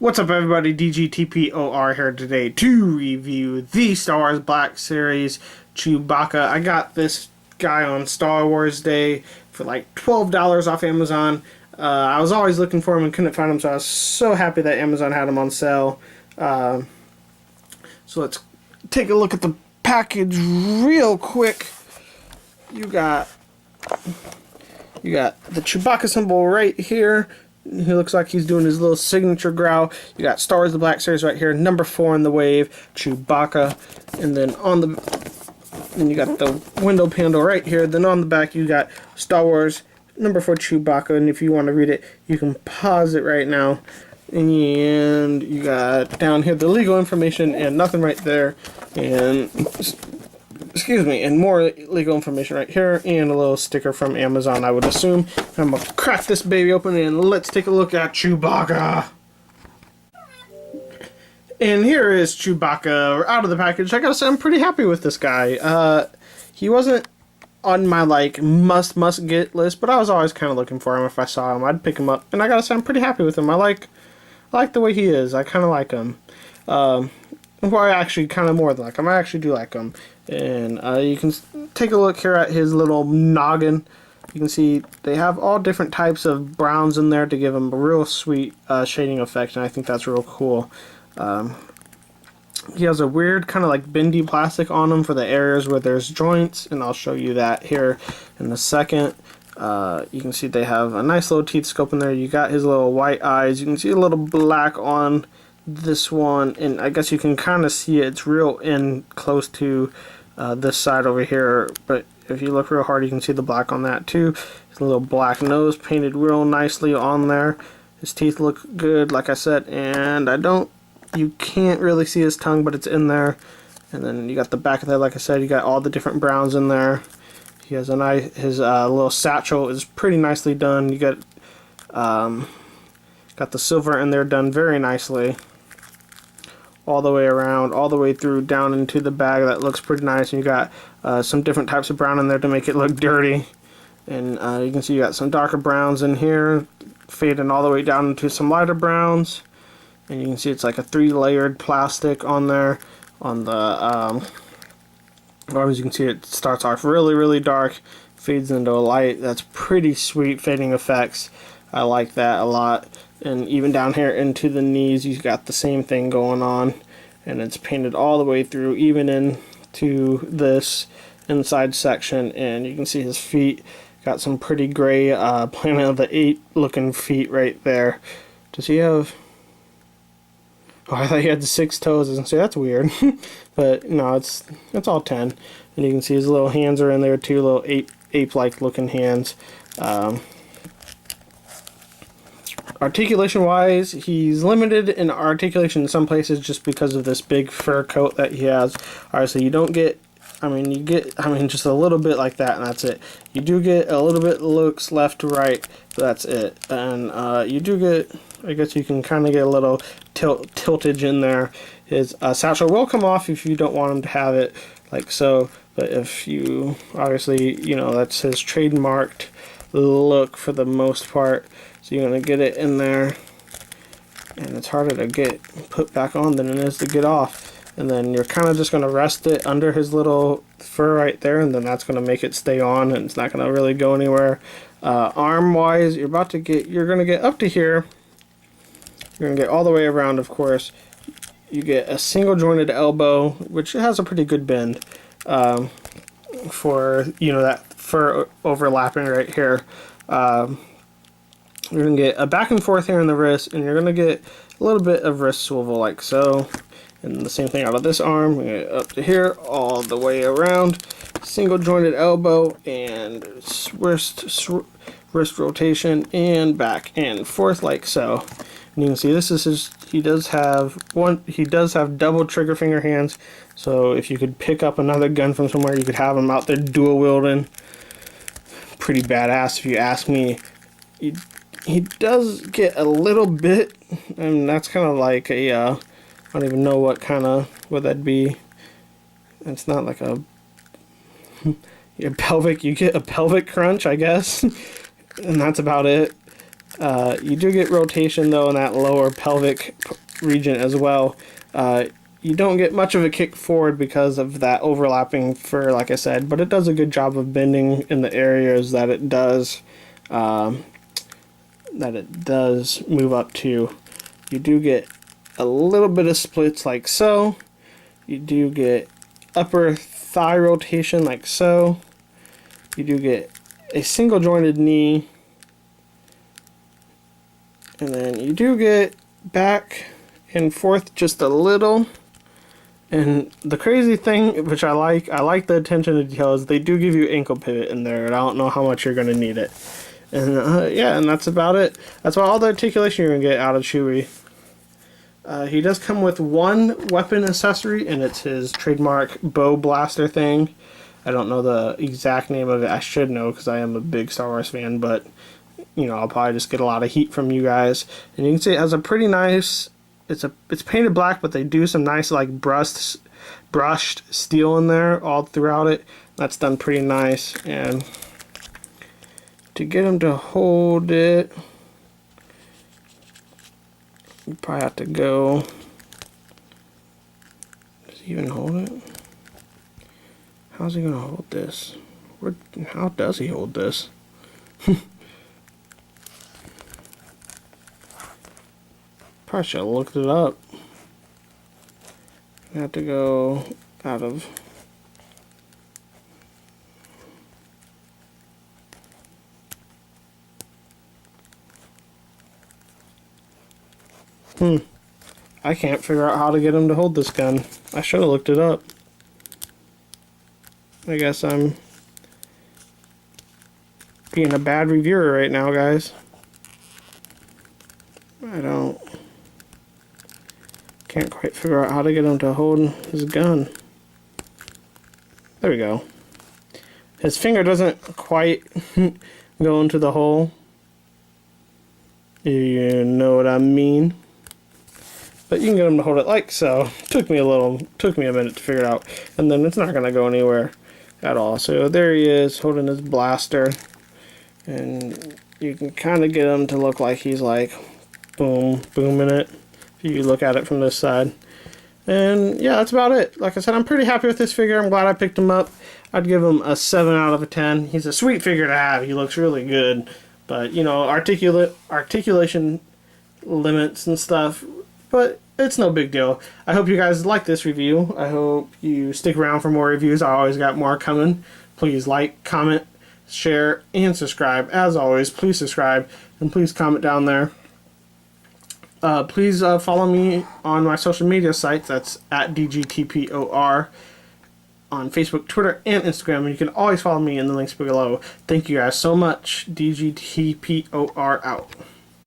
What's up, everybody? DGTPOR here today to review the Star Wars Black Series Chewbacca. I got this guy on Star Wars Day for like $12 off Amazon. I was always looking for him and couldn't find him, so I was so happy that Amazon had him on sale. So let's take a look at the package real quick. You got the Chewbacca symbol right here. He looks like he's doing his little signature growl. You got Star Wars The Black Series right here, number 4 in the wave, Chewbacca. And then then you got the window panel right here. Then on the back you got Star Wars number 4 Chewbacca. And if you want to read it, you can pause it right now. And you got down here the legal information and nothing right there. And excuse me, and more legal information right here, and a little sticker from Amazon, I would assume. I'm gonna crack this baby open and let's take a look at Chewbacca. And here is Chewbacca out of the package. I gotta say, I'm pretty happy with this guy. He wasn't on my like must get list, but I was always kind of looking for him. If I saw him, I'd pick him up, and I gotta say, I'm pretty happy with him. I like the way he is. I kind of like him. Well, I actually kind of more than like him. I actually do like him. And you can take a look here at his little noggin. You can see they have all different types of browns in there to give him a real sweet shading effect, and I think that's real cool. He has a weird kind of like bendy plastic on him for the areas where there's joints, and I'll show you that here in a second. You can see they have a nice little teeth scope in there. You got his little white eyes. You can see a little black on this one, and I guess you can kind of see it's real in close to this side over here, but if you look real hard you can see the black on that too. His little black nose painted real nicely on there. His teeth look good, like I said, and you can't really see his tongue, but it's in there. And then you got the back of that, like I said, you got all the different browns in there. He has a nice, his little satchel is pretty nicely done. You got the silver in there done very nicely, all the way around, all the way through down into the bag. That looks pretty nice. And you got some different types of brown in there to make it look dirty. And you can see you got some darker browns in here, fading all the way down into some lighter browns. And you can see it's like a 3-layered plastic on there. On the as you can see, it starts off really dark, fades into a light. That's pretty sweet fading effects. I like that a lot. And even down here into the knees, you've got the same thing going on, and it's painted all the way through, even into this inside section. And you can see his feet got some pretty gray Planet of the Apes looking feet right there. Does he have? Oh, I thought he had 6 toes. I was gonna say that's weird, but no, it's all 10. And you can see his little hands are in there too, little ape-like looking hands. Articulation wise, he's limited in articulation in some places just because of this big fur coat that he has. Alright, so you don't get, you get just a little bit like that, and that's it. You do get a little bit looks left to right, but that's it. And you do get, I guess you can kind of get a little tiltage in there. His satchel will come off if you don't want him to have it like so, but if you, obviously, that's his trademarked look for the most part. So you're going to get it in there, and it's harder to get put back on than it is to get off. And then you're kind of just going to rest it under his little fur right there, and then that's going to make it stay on, and it's not going to really go anywhere. Arm wise, you're going to get up to here. You're going to get all the way around, of course. You get a single jointed elbow, which has a pretty good bend for that fur overlapping right here. You're going to get a back and forth here in the wrist, and you're going to get a little bit of wrist swivel like so. And the same thing out of this arm, up to here, all the way around. Single jointed elbow and wrist rotation, and back and forth like so. And you can see this is his, he does have double trigger finger hands, so if you could pick up another gun from somewhere, you could have him out there dual wielding. Pretty badass if you ask me. He does get a little bit, and that's kind of like a, I don't even know what that'd be. It's not like a pelvic, you get a pelvic crunch, I guess, and that's about it. You do get rotation though in that lower pelvic region as well. You don't get much of a kick forward because of that overlapping fur, like I said, but it does a good job of bending in the areas that it does move up to. You do get a little bit of splits like so. You do get upper thigh rotation like so. You do get a single jointed knee, and then you do get back and forth just a little. And the crazy thing, which I like the attention to detail, is they do give you ankle pivot in there, and I don't know how much you're going to need it. And yeah, and that's about it. That's all the articulation you're going to get out of Chewie. He does come with one weapon accessory, and it's his trademark bow blaster thing. I don't know the exact name of it. I should know because I am a big Star Wars fan, but you know, I'll probably just get a lot of heat from you guys. And you can see it has a pretty nice, it's painted black, but they do some nice like brushed steel in there all throughout it. That's done pretty nice. And to get him to hold it, you probably have to go. Does he even hold it? How's he gonna hold this? How does he hold this? Probably should have looked it up. I have to go out of. I can't figure out how to get him to hold this gun. I should have looked it up. I guess I'm being a bad reviewer right now, guys. Can't quite figure out how to get him to hold his gun. There we go. His finger doesn't quite go into the hole. You know what I mean. But you can get him to hold it like so. Took me a minute to figure it out. And then it's not gonna go anywhere at all. So there he is holding his blaster. And you can kind of get him to look like he's like booming it. If you look at it from this side. And yeah, that's about it. Like I said, I'm pretty happy with this figure. I'm glad I picked him up. I'd give him a 7 out of 10. He's a sweet figure to have. He looks really good. But, you know, articulation limits and stuff. But it's no big deal. I hope you guys like this review. I hope you stick around for more reviews. I always got more coming. Please like, comment, share, and subscribe. As always, please subscribe. And please comment down there. Please follow me on my social media sites. That's at DGTPOR on Facebook, Twitter, and Instagram. And you can always follow me in the links below. Thank you guys so much. DGTPOR out.